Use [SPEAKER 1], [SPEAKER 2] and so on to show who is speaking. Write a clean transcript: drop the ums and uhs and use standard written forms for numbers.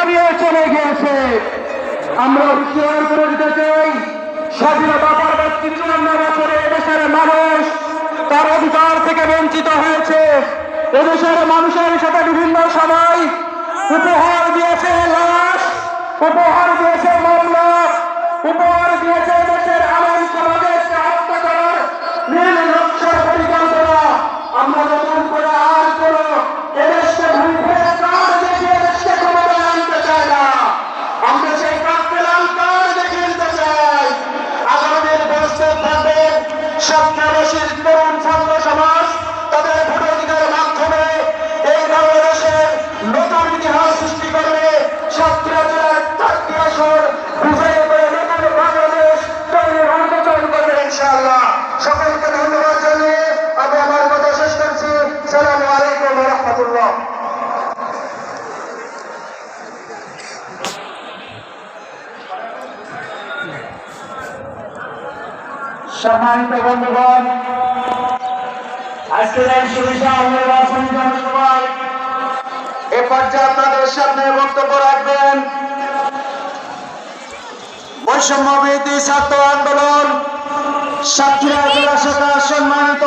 [SPEAKER 1] নিয়ে চলে গিয়েছে। আমরা হুঁশিয়ার করে দিতে চাই, স্বাধীনতা পরবর্তী 54 বছরে এদেশের মানুষ তার অধিকার থেকে বঞ্চিত হয়েছে। এদেশের মানুষের সাথে বিভিন্ন সময় উপহার দিয়েছে লাশ, উপহার দিয়েছে মামলা, উপহার দিয়েছে দেশের আইন সমাজের হত্যা করার নীল নকশার পরিকল্পনা। আমরা নতুন করে আর কোন এদেশকে ভূমিকে কার্ড দেখিয়ে দেশকে ক্ষমতায় আনতে চাই না। আমরা সেই কাকতেলাল কার্ড দেখিয়ে দিতে চাই। আগামী দিন প্রস্তুত থাকবেন সবচেয়ে তরুণ ছাত্র সমাজ তাদের ভোটাধিকারের মাধ্যমে এই বাংলাদেশের নতুন ইতিহাস সৃষ্টি করবে। ছাত্রীরা 4টি আসন বিজয়ী করে নতুন বাংলাদেশ তৈরির উন্মোচন করবে ইনশাআল্লাহ। সকলকে ধন্যবাদ জানিয়ে আমি আমার কথা শেষ করছি। আসসালামু আলাইকুম ওয়া রাহমাতুল্লাহ। সম্মানিত বন্ধুগণ, আজকের এই সুবিশাল নির্বাচনী জনসভায় এ পর্যায়ে আপনাদের সামনে বক্তব্য রাখবেন বৈষম্য বিরোধী ছাত্র আন্দোলন সাতক্ষীরা জেলা শাখার সম্মানিত